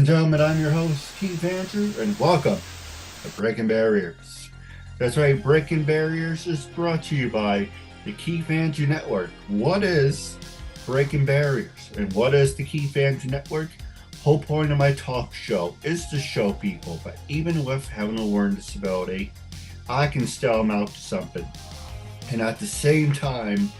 gentlemen, I'm your host, Keith Andrew, and welcome to Breaking Barriers. That's right, Breaking Barriers is brought to you by the Keith Andrew Network. What is Breaking Barriers? And what is the Keith Andrew Network? Whole point of my talk show is to show people that even with having a learning disability, I can still amount to something. And at the same time,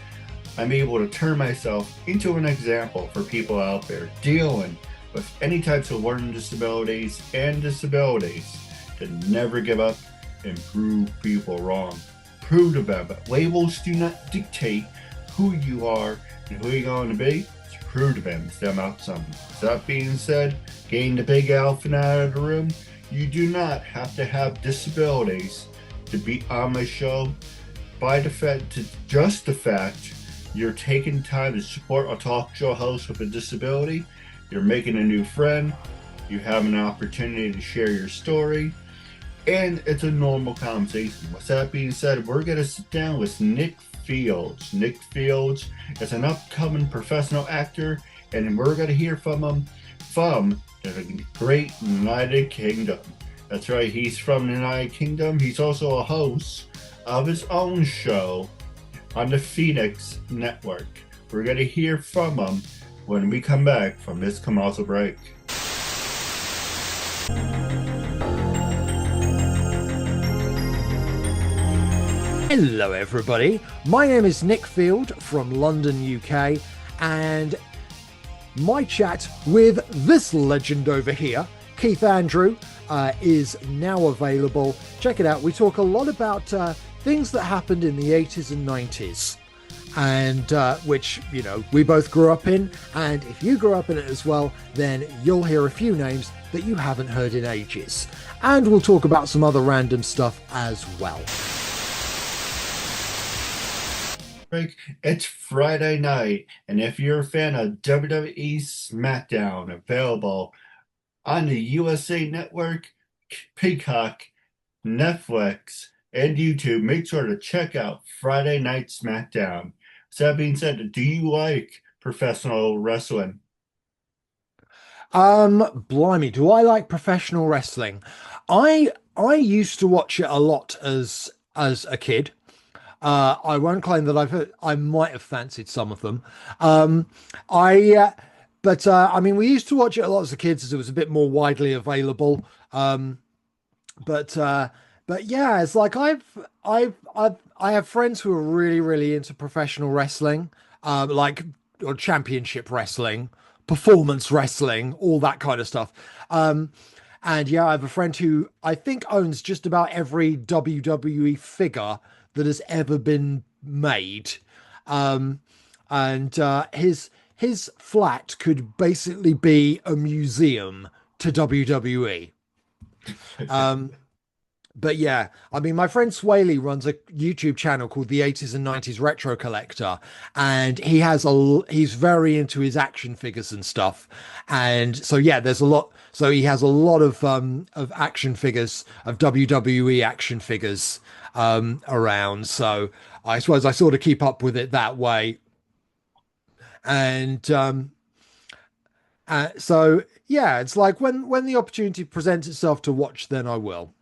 I'm able to turn myself into an example for people out there dealing with any types of learning disabilities and disabilities to never give up and prove people wrong. Prove to them that labels do not dictate who you are and who you're going to be. It's prove to them it's them out something. That being said, getting the big elephant out of the room, you do not have to have disabilities to be on my show. By the fact, just the fact you're taking time to support a talk show host with a disability, you're making a new friend, you have an opportunity to share your story, and it's a normal conversation. With that being said, we're going to sit down with Nick Fields. Nick Fields is an upcoming professional actor, and we're going to hear from him from the great United Kingdom. That's right, he's from the United Kingdom. He's also a host of his own show on the Phoenix Network. We're going to hear from him when we come back from this commercial break. Hello everybody, my name is Nick Field from London, UK, and my chat with this legend over here, Keith Andrew, is now available. Check it out. We talk a lot about things that happened in the 80s and 90s, and which, you know, we both grew up in, and if you grew up in it as well, then you'll hear a few names that you haven't heard in ages. And we'll talk about some other random stuff as well. It's Friday night, and if you're a fan of WWE SmackDown, available on the USA Network, Peacock, Netflix, and YouTube, make sure to check out Friday Night SmackDown. So that being said, do you like professional wrestling? Blimey, do I like professional wrestling? I used to watch it a lot as a kid. I won't claim that I might have fancied some of them. I mean, we used to watch it a lot as a kids as it was a bit more widely available. But yeah, it's like I have friends who are really, really into professional wrestling, or championship wrestling, performance wrestling, all that kind of stuff. And yeah, I have a friend who I think owns just about every WWE figure that has ever been made. His flat could basically be a museum to WWE. But yeah, I mean, my friend Swaley runs a YouTube channel called the 80s and 90s Retro Collector, and he's very into his action figures and stuff. And so yeah, there's a lot. So he has a lot of action figures, of WWE action figures around. So I suppose I sort of keep up with it that way. And so yeah, it's like when the opportunity presents itself to watch, then I will.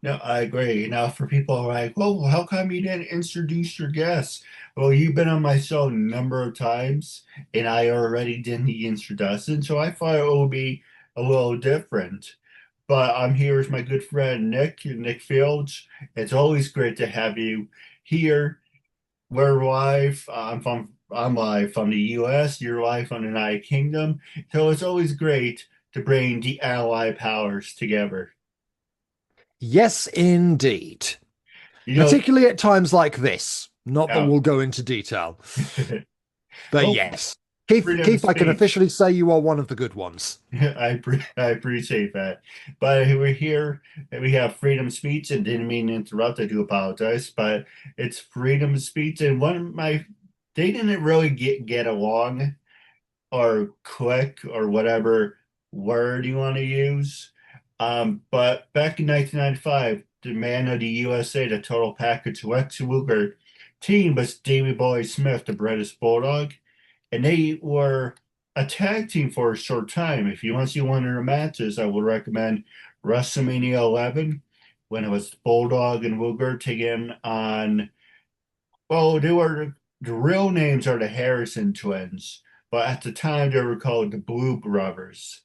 No, I agree. Now, for people like, well, how come you didn't introduce your guests? Well, you've been on my show a number of times, and I already did the introduction, so I thought it would be a little different. But I'm here with my good friend Nick Fields. It's always great to have you here. We're live. I'm live from the US. You're live from the United Kingdom. So it's always great to bring the allied powers together. Yes, indeed. You know, Particularly at times like this. Not that oh, we'll go into detail. But well, yes. Keith, freedom of Keith, I can speech. officially say you are one of the good ones. I appreciate that. But we're here and we have freedom of speech, and didn't mean to interrupt. I do apologize, but it's freedom of speech. And one of they didn't really get along or click or whatever word you want to use. But back in 1995, the man of the USA, the total package Lex Luger team was Davey Boy Smith, the British Bulldog, and they were a tag team for a short time. If you want to see one of their matches, I would recommend WrestleMania 11 when it was Bulldog and Luger taking on, well, the real names are the Harrison twins, but at the time they were called the Blue Brothers.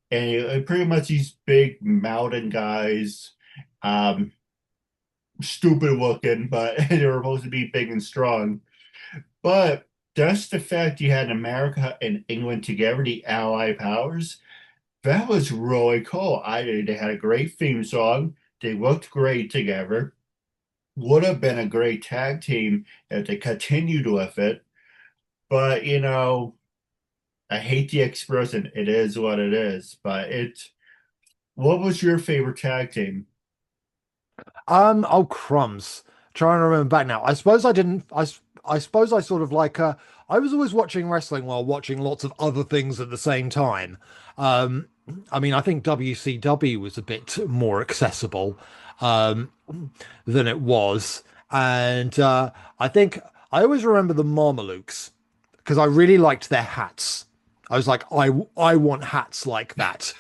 And pretty much these big mountain guys, um, stupid looking, but they were supposed to be big and strong. But just the fact you had America and England together, the Allied powers, that was really cool. They had a great theme song. They looked great together. Would have been a great tag team if they continued with it. But I hate the expression. It is what it is. But what was your favorite tag team? Oh crumbs. Trying to remember back now. I suppose I didn't. I suppose I sort of like. I was always watching wrestling while watching lots of other things at the same time. Um, I mean, I think WCW was a bit more accessible um, than it was, and I think I always remember the Marmalukes because I really liked their hats. I was like, I want hats like that.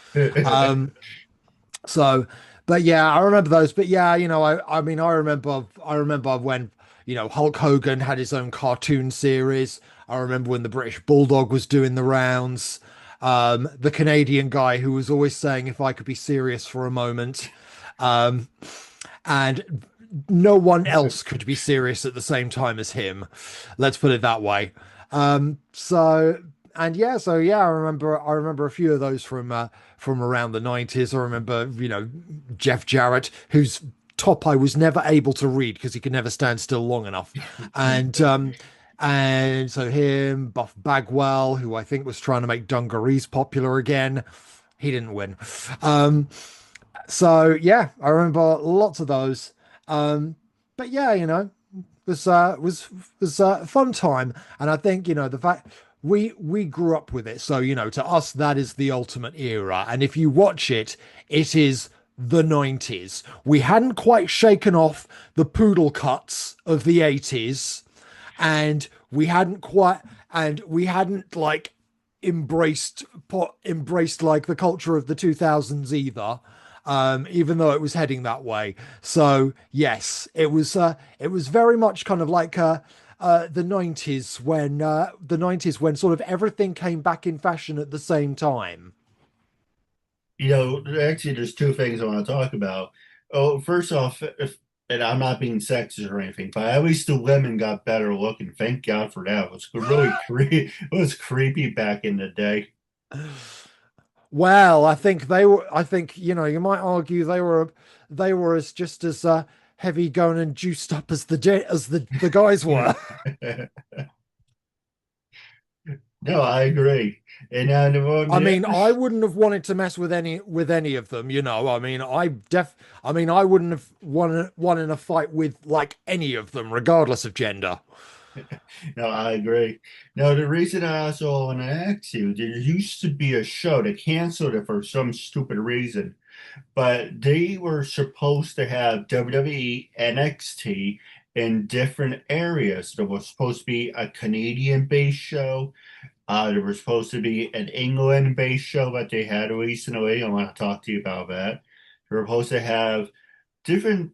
Um, so, but yeah, I remember those. But yeah, I mean, I remember when, Hulk Hogan had his own cartoon series. I remember when the British Bulldog was doing the rounds. The Canadian guy who was always saying, if I could be serious for a moment. Um, and no one else could be serious at the same time as him. Let's put it that way. So yeah, I remember a few of those from around the 90s. I remember, Jeff Jarrett, whose top I was never able to read because he could never stand still long enough. And so him, Buff Bagwell, who I think was trying to make dungarees popular again. He didn't win. Um, so yeah, I remember lots of those. But yeah, was a fun time, and I think the fact we grew up with it, so to us that is the ultimate era, and if you watch it, it is the 90s. We hadn't quite shaken off the poodle cuts of the 80s, and we hadn't like embraced like the culture of the 2000s either, even though it was heading that way. So yes, it was very much kind of like the 90s when sort of everything came back in fashion at the same time. Actually, there's two things I want to talk about. Oh, first off, and I'm not being sexist or anything, but at least the women got better looking. Thank God for that. It was really creepy. It was creepy back in the day. Well, I think they were. I think you might argue they were as just as heavy going and juiced up as the guys were. No, I agree. And I mean, I wouldn't have wanted to mess with any of them. I mean, I wouldn't have won in a fight with like any of them, regardless of gender. no, I agree. No, the reason I also want to ask you, there used to be a show they canceled it for some stupid reason, but they were supposed to have WWE NXT in different areas. There was supposed to be a Canadian-based show. There was supposed to be an England-based show that they had recently. I want to talk to you about that. They were supposed to have different.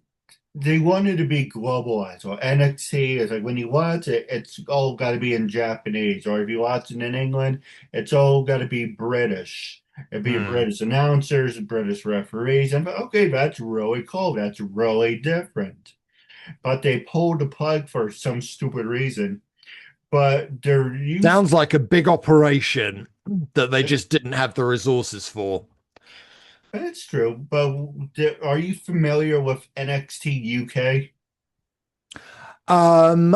They wanted to be globalized. So NXT is like when you watch it, it's all got to be in Japanese. Or if you watch it in England, it's all got to be British. It'd be Hmm. British announcers, British referees. And okay, that's really cool. That's really different. But they pulled the plug for some stupid reason. But there used Sounds like a big operation that they just didn't have the resources for. That's true, but are you familiar with NXT UK? Um,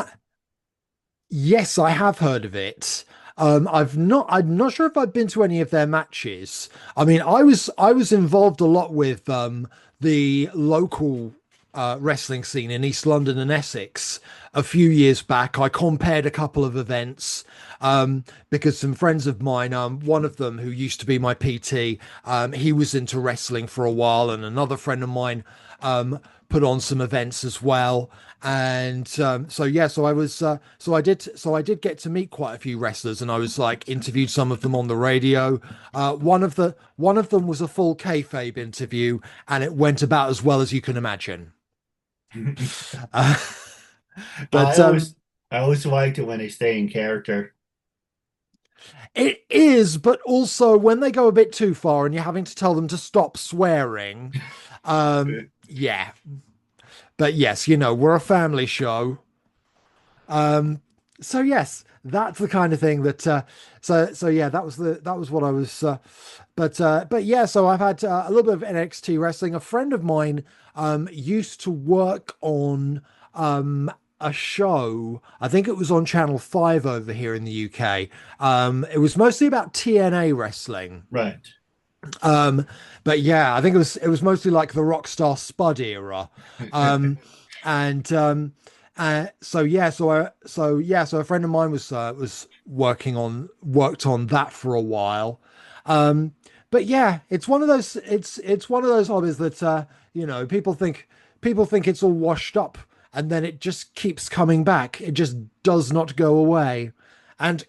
Yes, I have heard of it. I'm not sure if I've been to any of their matches. I mean, I was involved a lot with the local wrestling scene in East London and Essex a few years back. I compared a couple of events because some friends of mine, one of them who used to be my PT, he was into wrestling for a while, and another friend of mine put on some events as well. And so yeah, so I did get to meet quite a few wrestlers, and I was like interviewed some of them on the radio. One of them was a full kayfabe interview, and it went about as well as you can imagine. Uh, I but always I always liked it when they stay in character. It is, but also when they go a bit too far and you're having to tell them to stop swearing. Yeah. But yes, we're a family show. Um, so yes, that's the kind of thing that so yeah, that was what I was but yeah, so I've had a little bit of NXT wrestling. A friend of mine used to work on a show. I think it was on Channel 5 over here in the UK. It was mostly about TNA wrestling. Right. Um, but yeah, I think it was mostly like the Rockstar Spud era. Um, and so yeah, so a friend of mine was worked on that for a while. But yeah, it's one of those hobbies that people think it's all washed up, and then it just keeps coming back. It just does not go away. And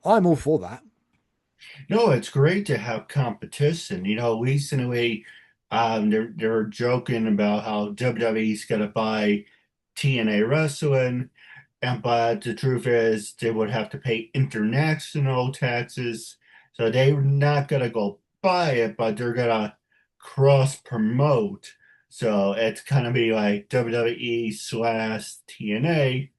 I'm all for that. No, it's great to have competition. Recently, they were joking about how WWE's gonna buy TNA wrestling, and but the truth is they would have to pay international taxes, so they're not gonna go buy it, but they're gonna cross promote. So it's gonna be like WWE slash TNA.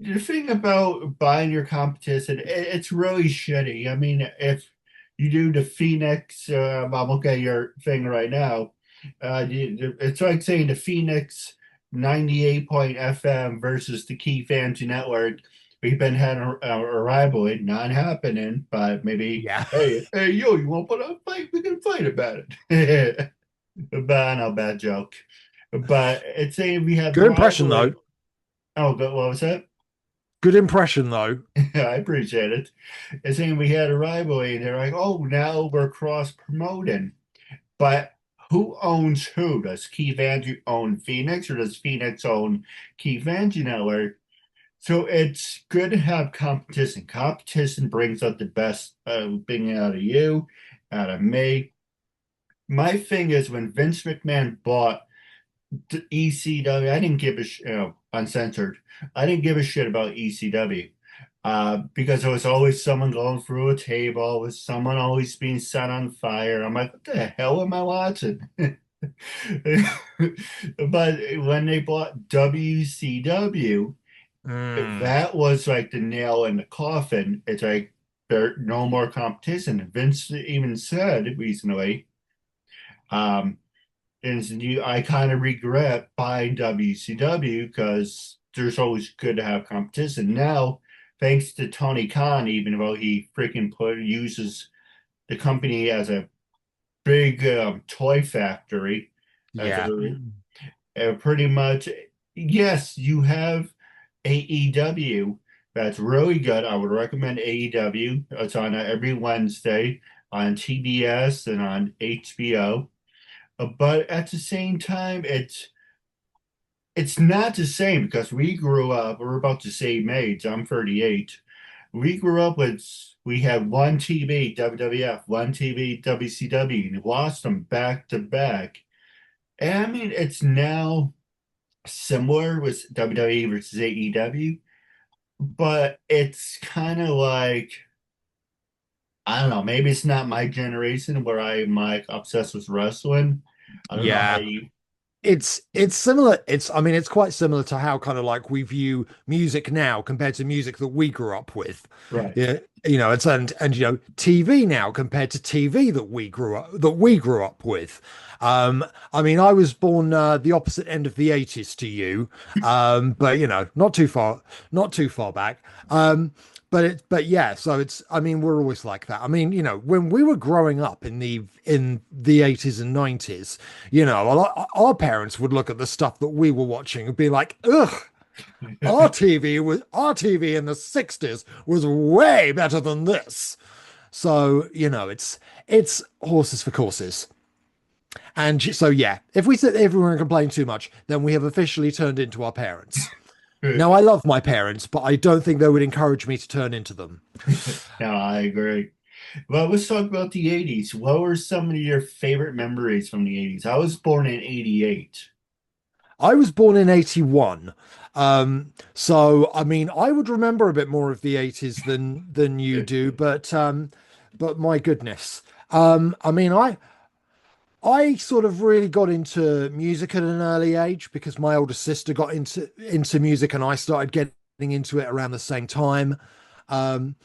The thing about buying your competition, it's really shitty. I mean, if you do the Phoenix, I'm looking at your thing right now. It's like saying the Phoenix 98 point FM versus the Keith Andrew Network. We've been having a rivalry, not happening, but maybe, Yeah. hey, yo, you want to put up a fight? We can fight about it. But no, bad joke. But it's saying we have Good impression though. rivalry. Oh, but what was that? Good impression though. I appreciate it. It's saying we had a rivalry, and they're like, oh, now we're cross promoting. But who owns who? Does Keith Andrew own Phoenix, or does Phoenix own Keith Andrew Network? So it's good to have competition. Competition brings out the best thing out of you, out of me. My thing is when Vince McMahon bought ECW, I didn't give a uncensored. I didn't give a shit about ECW because there was always someone going through a table, with someone always being set on fire. I'm like, what the hell am I watching? But when they bought WCW, Mm, that was like the nail in the coffin. It's like there no more competition. Vince even said recently, um, and I kind of regret buying WCW because there's always good to have competition. Now, thanks to Tony Khan, even though he freaking uses the company as a big toy factory, as yeah. a pretty much, yes, you have AEW. That's really good. I would recommend AEW. It's on every Wednesday on TBS and on HBO. But at the same time, it's not the same because we grew up, we're about the same age. I'm 38. We grew up we had one TV, WWF, one TV, WCW, and watched them back to back. And I mean, it's now similar with WWE versus AEW, but it's kind of like, I don't know, maybe it's not my generation where I'm like obsessed with wrestling. I don't know how Yeah. you, It's similar. I mean, it's quite similar to how kind of like we view music now compared to music that we grew up with. right. Yeah, it's and TV now compared to TV that we grew up with. I mean, I was born the opposite end of the 80s to you. But not too far back. But yeah, so I mean, we're always like that. I mean, when we were growing up in the 80s and 90s, our parents would look at the stuff that we were watching and be like, ugh, RTV in the 60s was way better than this. So, it's horses for courses. And so yeah, if we sit everyone and complain too much, then we have officially turned into our parents. Now I love my parents, but I don't think they would encourage me to turn into them. No, I agree. Well, let's talk about the 80s. What were some of your favorite memories from the 80s? I was born in 88. I was born in 81. So I mean I would remember a bit more of the 80s than you do, but my goodness. I mean I sort of really got into music at an early age because my older sister got into music and I started getting into it around the same time. Um,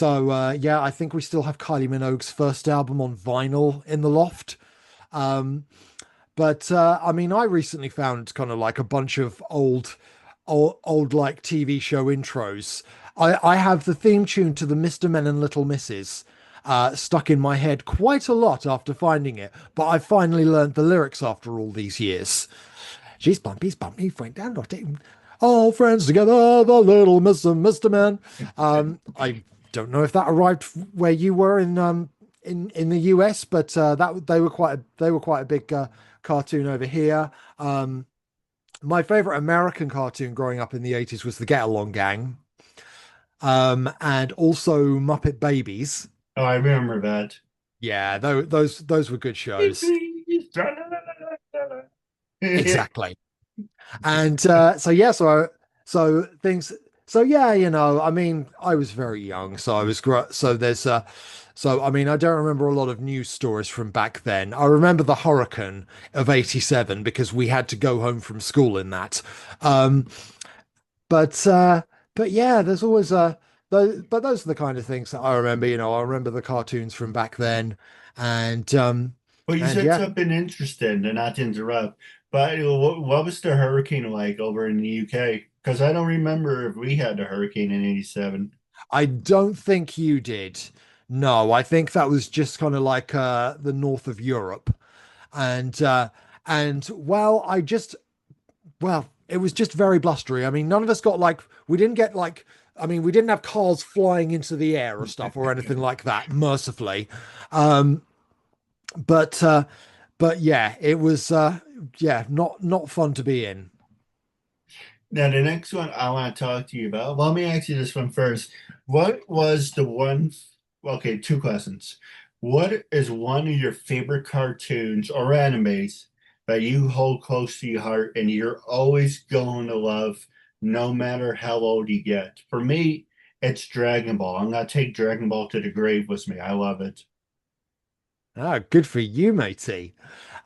yeah, I think we still have Kylie Minogue's first album on vinyl in the loft. Um, but I mean, I recently found kind of like a bunch of old like TV show intros. I have the theme tune to the Mr. Men and Little Misses stuck in my head quite a lot after finding it, but I finally learned the lyrics after all these years. She's bumpy, went down, not it. All friends together, the little Mr. Man. I don't know if that arrived where you were in the US, but that they were quite a big cartoon over here. My favorite American cartoon growing up in the 80s was the Get Along Gang, and also Muppet Babies. Oh, I remember that. Yeah, those were good shows. Exactly. And so yeah, so things. So yeah, I mean, I was very young, so so there's so I mean, I don't remember a lot of news stories from back then. I remember the hurricane of '87 because we had to go home from school in that. Um, but uh, but yeah, there's always those are the kind of things that I remember. I remember the cartoons from back then, and Well, you and said yeah, something interesting, and not to interrupt, but what was the hurricane like over in the UK? Because I don't remember if we had a hurricane in 87. I don't think you did. No, I think that was just kind of like the north of Europe, and well, it was just very blustery. I mean, none of us got like we didn't get like. I mean, we didn't have cars flying into the air or stuff or anything like that, mercifully. Um, but yeah, it was yeah, not fun to be in. Now, the next one I want to talk to you about. Well, let me ask you this one first. What was the one? Okay, two questions. What is one of your favorite cartoons or animes that you hold close to your heart and you're always going to love no matter how old you get? For me, it's Dragon Ball. I'm gonna take Dragon Ball to the grave with me. I love it. Ah, good for you, matey.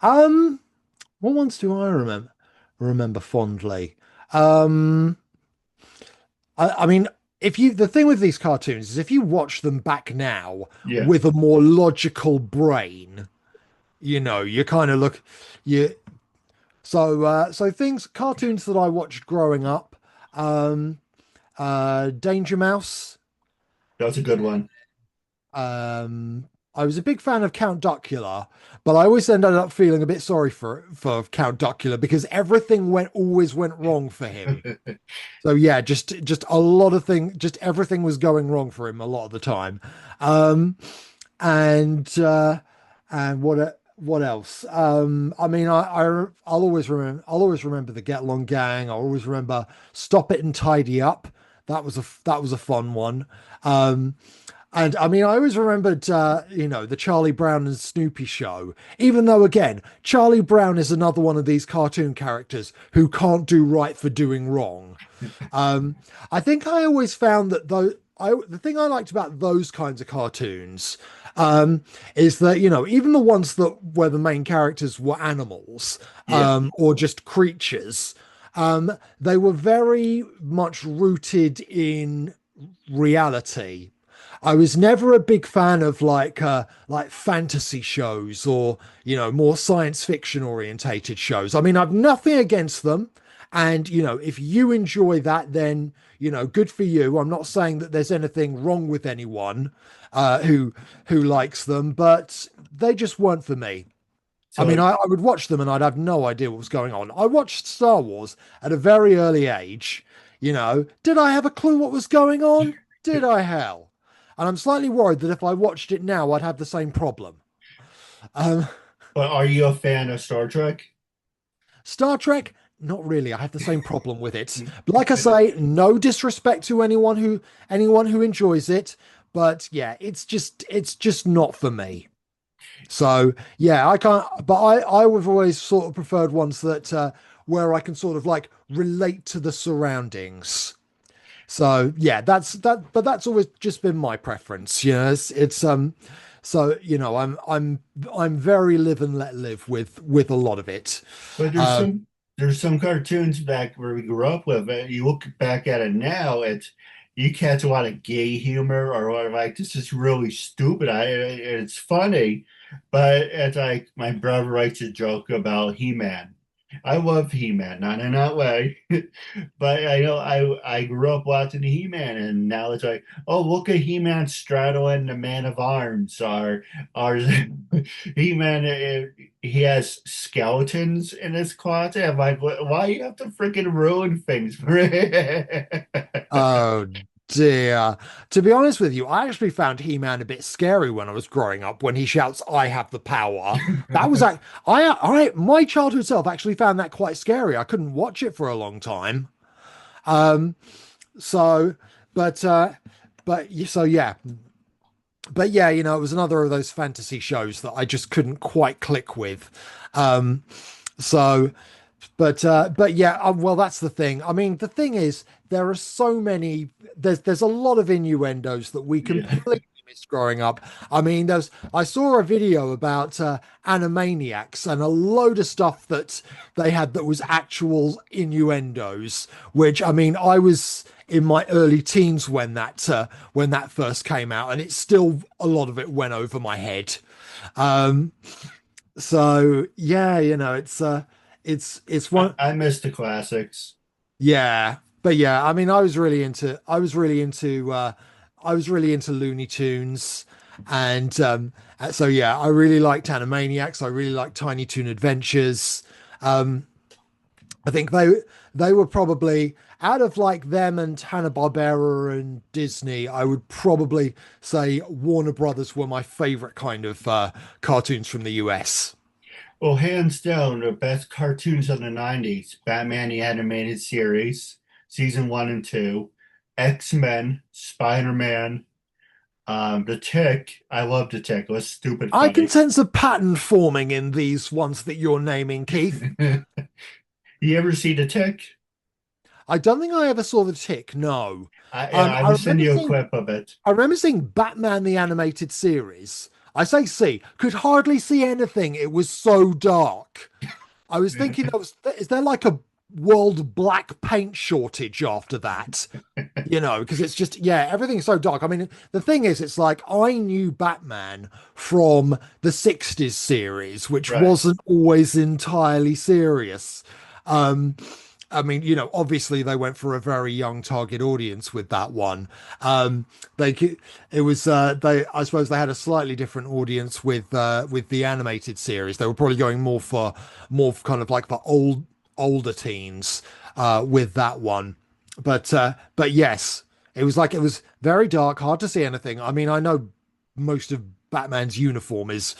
Um, what ones do I remember fondly? Um, I mean, if you the thing with these cartoons is if you watch them back now Yeah. with a more logical brain, you kind of look you so things cartoons that I watched growing up, um, Danger Mouse. That's a good one. I was a big fan of Count Duckula, but I always ended up feeling a bit sorry for Count Duckula because everything always went wrong for him. So yeah, just a lot of things, just everything was going wrong for him a lot of the time. Um, and what else? I mean, I'll always remember the Get Along Gang. I'll always remember Stop It and Tidy Up. That was a fun one. Um, and I mean, I always remembered, the Charlie Brown and Snoopy show, even though, again, Charlie Brown is another one of these cartoon characters who can't do right for doing wrong. I think I always found that the thing I liked about those kinds of cartoons is that, even the ones that where the main characters were animals Yeah. or just creatures, they were very much rooted in reality. I was never a big fan of like fantasy shows or more science fiction orientated shows. I mean, I've nothing against them, and if you enjoy that, then good for you. I'm not saying that there's anything wrong with anyone who likes them, but they just weren't for me. I mean, So, I would watch them and I'd have no idea what was going on. I watched Star Wars at a very early age. Did I have a clue what was going on? Did I hell? And I'm slightly worried that if I watched it now, I'd have the same problem. Um, but are you a fan of Star Trek? Star Trek, not really. I have the same problem with it. But like I say, no disrespect to anyone who enjoys it, but yeah, it's just not for me. So yeah, I can't. But I would have always sort of preferred ones that where I can sort of like relate to the surroundings. So yeah, that's that. But that's always just been my preference. It's. So I'm very live and let live with a lot of it. But Um, there's some cartoons back where we grew up with. You look back at it now, you catch a lot of gay humor or like this is really stupid. It's funny, but it's like my brother writes a joke about He-Man. I love He-Man, not in that way, but I know I grew up watching He-Man, and now it's like, oh, look at He-Man straddling the Man of Arms, or He-Man. He has skeletons in his closet. I'm like, why you have to freaking ruin things for it? oh dear. To be honest with you, I actually found He-Man a bit scary when I was growing up when he shouts, "I have the power." That was like my childhood self actually found that quite scary. I couldn't watch it for a long time. Um, so but so yeah. But yeah, it was another of those fantasy shows that I just couldn't quite click with. Um, so but yeah, well, that's the thing. I mean, the thing is, there are so many. There's a lot of innuendos that we Yeah. completely missed growing up. I mean, I saw a video about Animaniacs and a load of stuff that they had that was actual innuendos. Which I mean, I was in my early teens when that first came out, and it's still a lot of it went over my head. Um, so yeah, it's one. I miss the classics. Yeah, but yeah, I mean, I was really into Looney Tunes, and so yeah, I really liked Animaniacs. I really liked Tiny Toon Adventures. Um, I think they were probably out of like them and Hanna-Barbera and Disney. I would probably say Warner Brothers were my favorite kind of cartoons from the US. Well, hands down, the best cartoons of the 90s, Batman the Animated Series, season one and two, X-Men, Spider-Man, The Tick. I love The Tick. It was stupid I can funny. sense a pattern forming in these ones that you're naming, Keith. You ever see The Tick? I don't think I ever saw the Tick. No. I I will send remember you a seeing clip of it. I remember seeing Batman the animated series. I say see, could hardly see anything. It was so dark. I was thinking, is there like a world black paint shortage after that? Because it's just, yeah, everything's so dark. I mean, the thing is, it's like I knew Batman from the 60s series, which Right. wasn't always entirely serious. Um, I mean, obviously they went for a very young target audience with that one. They, it was, I suppose they had a slightly different audience with the animated series. They were probably going more kind of like the older teens, with that one. But yes, it was very dark, hard to see anything. I mean, I know most of Batman's uniform is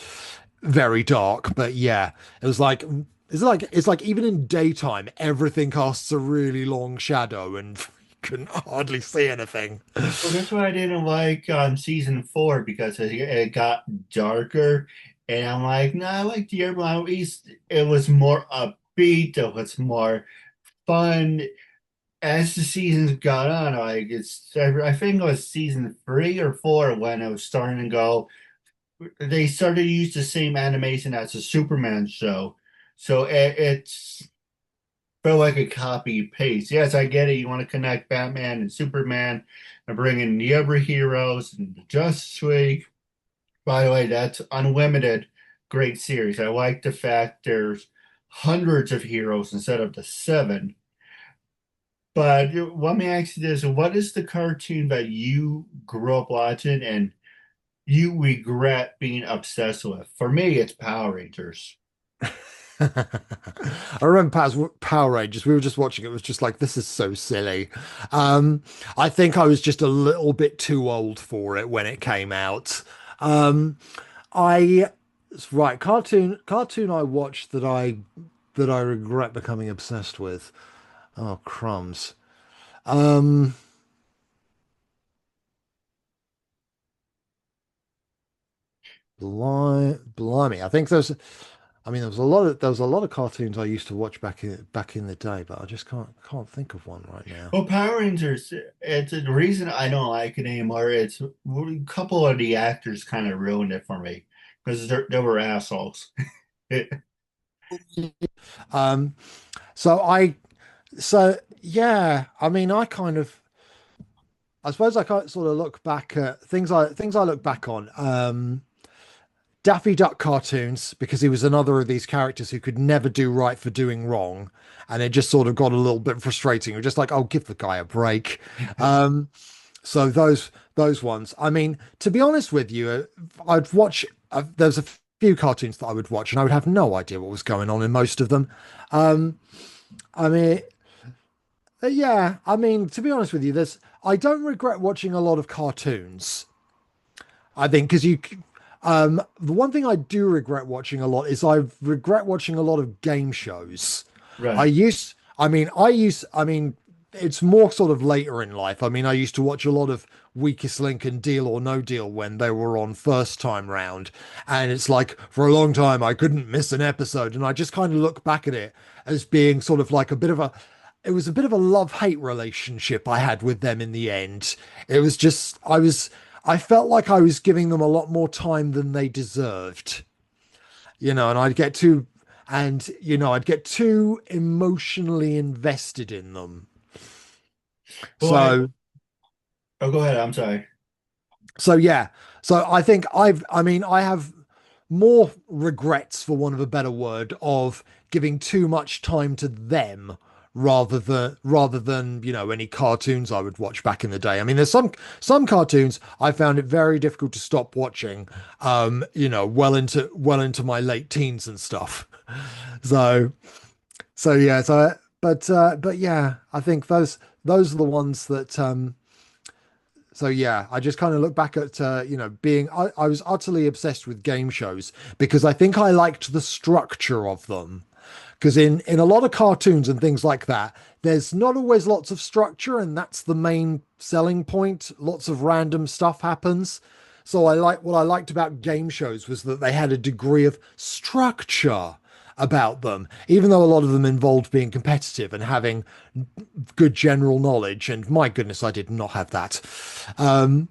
very dark, but yeah, it was like it's like even in daytime, everything casts a really long shadow, and you couldn't hardly see anything. Well, that's what I didn't like on season four because it got darker, and I'm like, no, I like the Urban At least it was more upbeat. It was more fun. As the seasons got on, like I think it was season three or four when it was starting to go. They started to use the same animation as the Superman show, so it's felt like a copy paste. Yes, I get it. You want to connect Batman and Superman and bring in the other heroes and the Justice League. By the way, that's unlimited. Great series. I like the fact there's hundreds of heroes instead of the seven. But let me ask you this: what is the cartoon that you grew up watching and you regret being obsessed with? For me, it's Power Rangers. I remember Power Rangers. We were just watching it. It was just like, this is so silly. I think I was just a little bit too old for it when it came out. Um, I right, cartoon I watched that I regret becoming obsessed with. Oh, crumbs. Um, Blimey. I mean, there was a lot of cartoons I used to watch back in the day, but I just can't think of one right now. Well, Power Rangers, it's the reason I don't like it anymore. It's a couple of the actors kind of ruined it for me because they were assholes. Um, so I so yeah, I mean, I suppose I kind of sort of look back at things I look back on. Daffy Duck cartoons, because he was another of these characters who could never do right for doing wrong, and it just sort of got a little bit frustrating. You're just like, oh, give the guy a break. Um, so those ones. I mean, to be honest with you, I'd watch. There's a few cartoons that I would watch, and I would have no idea what was going on in most of them. Um, I mean, yeah. I mean, to be honest with you, there's. I don't regret watching a lot of cartoons. I think because the one thing I do regret watching a lot is I regret watching a lot of game shows. Right. I mean, it's more sort of later in life. I mean, I used to watch a lot of Weakest Link and Deal or No Deal when they were on first time round. And it's like for a long time, I couldn't miss an episode. And I just kind of look back at it as being sort of like it was a bit of a love-hate relationship I had with them in the end. It was just, I felt like I was giving them a lot more time than they deserved, and I'd get too emotionally invested in them. Well, So, oh, go ahead. I'm sorry. so yeah. So I think I have more regrets, for want of a better word, of giving too much time to them rather than any cartoons I would watch back in the day. I mean, there's some cartoons I found it very difficult to stop watching, well into my late teens and stuff. So yeah, but yeah, I think those are the ones that so yeah, I just kind of look back at being I was utterly obsessed with game shows because I think I liked the structure of them. Because in a lot of cartoons and things like that, there's not always lots of structure, and that's the main selling point. Lots of random stuff happens. So what I liked about game shows was that they had a degree of structure about them, even though a lot of them involved being competitive and having good general knowledge. And my goodness, I did not have that. Um,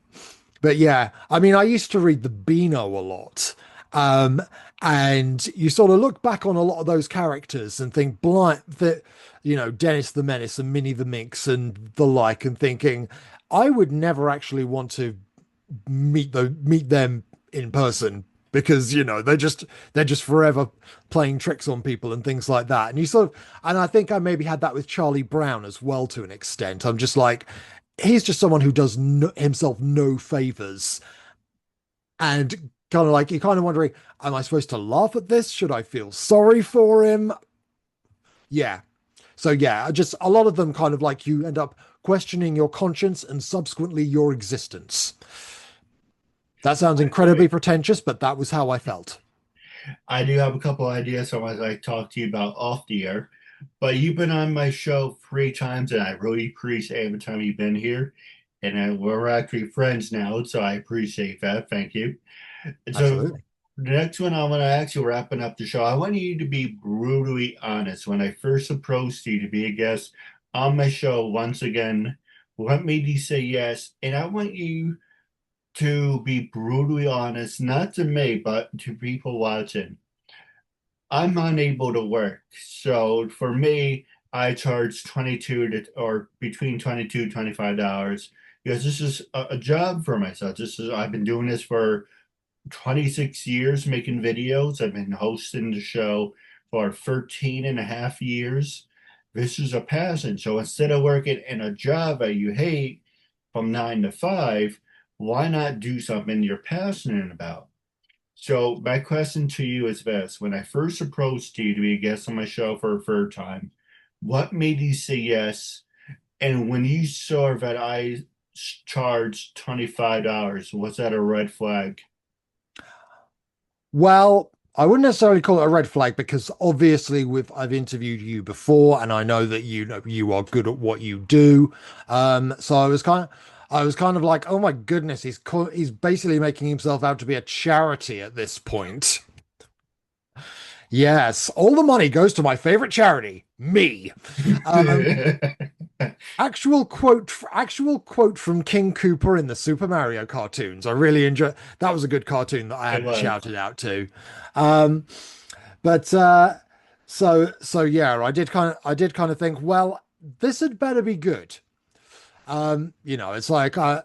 but yeah, I mean, I used to read the Beano a lot. Um, and you sort of look back on a lot of those characters and think, blind that, Dennis the Menace and Minnie the Minx and the like, and thinking, I would never actually want to meet them in person because they're just forever playing tricks on people and things like that. And I think I maybe had that with Charlie Brown as well to an extent. I'm just like, he's just someone who does himself no favors, and kind of like you're kind of wondering, am I supposed to laugh at this? Should I feel sorry for him? Yeah. So yeah, just a lot of them kind of like you end up questioning your conscience and subsequently your existence. That sounds incredibly pretentious, but that was how I felt. I do have a couple ideas so as I talk to you about off the air, but you've been on my show 3 times, and I really appreciate every time you've been here. And we're actually friends now, so I appreciate that. Thank you. And so Absolutely. the next one I want to ask you, wrapping up the show, I want you to be brutally honest. When I first approached you to be a guest on my show, once again, what made you say yes? And I want you to be brutally honest, not to me, but to people watching. I'm unable to work. So for me, I charge 22 to or between 22 $25 because this is a job for myself. I've been doing this for 26 years making videos. I've been hosting the show for 13 and a half years. This is a passion. So instead of working in a job that you hate from 9 to 5, why not do something you're passionate about? So my question to you is this. When I first approached you to be a guest on my show for a third time, what made you say yes? And when you saw that I charged $25, was that a red flag? Well, I wouldn't necessarily call it a red flag because obviously I've interviewed you before and I know that you know you are good at what you do. So I was kind of like, oh my goodness, he's basically making himself out to be a charity at this point. Yes, all the money goes to my favorite charity, me. Um, actual quote from King Koopa in the Super Mario cartoons. I really enjoy that. Was a good cartoon that I It hadn't was. shouted out to. Um, but so yeah, I did kind of think, well, this had better be good. You know, it's like I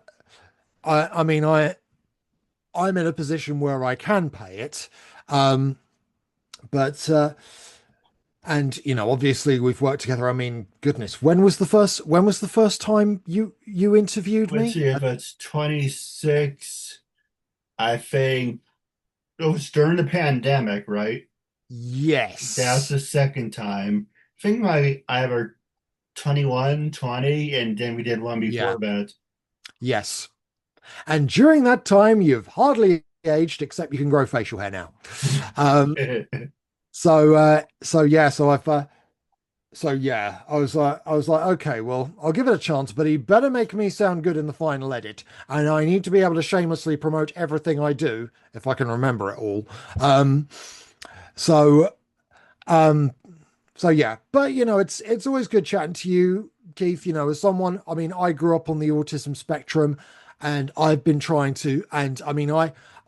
mean I'm in a position where I can pay it. Um, but and you know, obviously we've worked together. I mean, goodness, when was the first time you interviewed Let's me? see if it's 26. I think it was during the pandemic, right? That's Yes. the second time. I think my either 21, 20, and then we did one Yeah. before that. Yes. And during that time, you've hardly aged, except you can grow facial hair now. Um, so yeah, so yeah, I was like, okay, well, I'll give it a chance, but he better make me sound good in the final edit, and I need to be able to shamelessly promote everything I do if I can remember it all. Um, so um, so yeah, but you know, it's always good chatting to you, Keith. You know, as someone, I mean, I grew up on the autism spectrum, and I've been trying to, and I mean,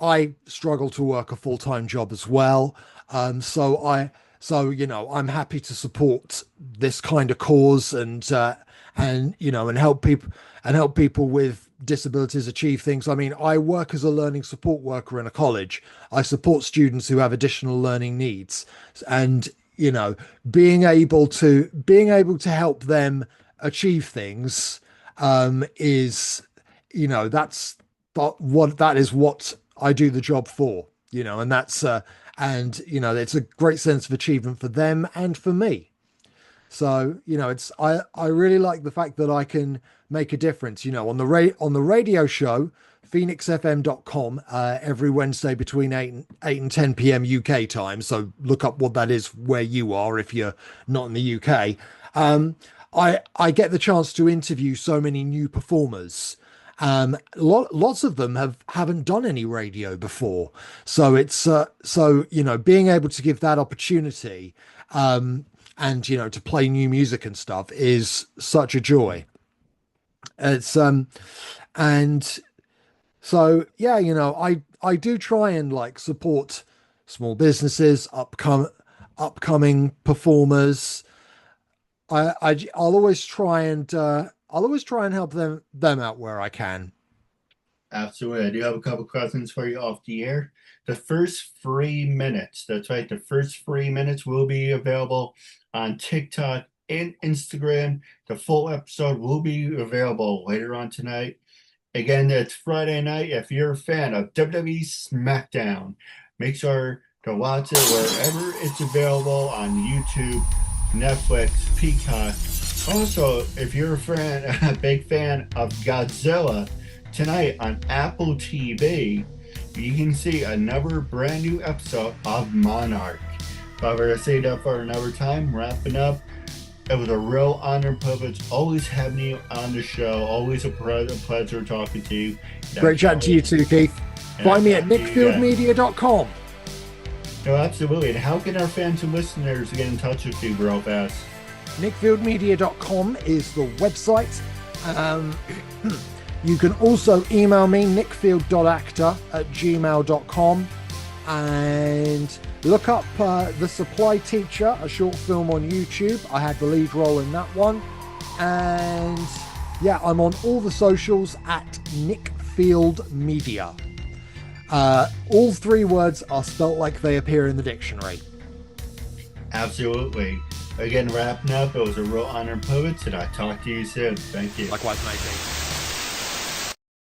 I struggle to work a full-time job as well. So you know, I'm happy to support this kind of cause and you know, and help people with disabilities achieve things. I mean, I work as a learning support worker in a college. I support students who have additional learning needs, and you know, being able to help them achieve things is, you know, that is what I do the job for, you know, and that's and you know, it's a great sense of achievement for them and for me. So, you know, I really like the fact that I can make a difference, you know, on the radio show, phoenixfm.com, every Wednesday between 8 and 10 p.m. UK time. So look up what that is where you are if you're not in the UK. I get the chance to interview so many new performers. Lots of them haven't done any radio before, so it's so you know, being able to give that opportunity, and you know, to play new music and stuff is such a joy. It's and so yeah, you know, I do try and like support small businesses, upcoming performers. I'll always try and I'll always try and help them out where I can. Absolutely. I do have a couple questions for you off the air. The first 3 minutes, that's right, the first 3 minutes will be available on TikTok and Instagram. The full episode will be available later on tonight. Again, it's Friday night. If you're a fan of WWE SmackDown, make sure to watch it wherever it's available on YouTube, Netflix, Peacock. Also, if you're a big fan of Godzilla, tonight on Apple TV, you can see another brand new episode of Monarch. But we're going to save that for another time. Wrapping up, it was a real honor and privilege always having you on the show. Always a pleasure talking to you. Great chatting to you too, Keith. Find me at nickfieldmedia.com. No, absolutely. And how can our fans and listeners get in touch with you real fast? nickfieldmedia.com is the website. You can also email me, nickfield.actor@gmail.com, and look up The Supply Teacher, a short film on YouTube. I had the lead role in that one. And yeah, I'm on all the socials at Nickfield Media. All three words are spelt like they appear in the dictionary. Absolutely. Again, wrapping up, it was a real honor and privilege, and I'll talk to you soon. Thank you. Likewise, matey.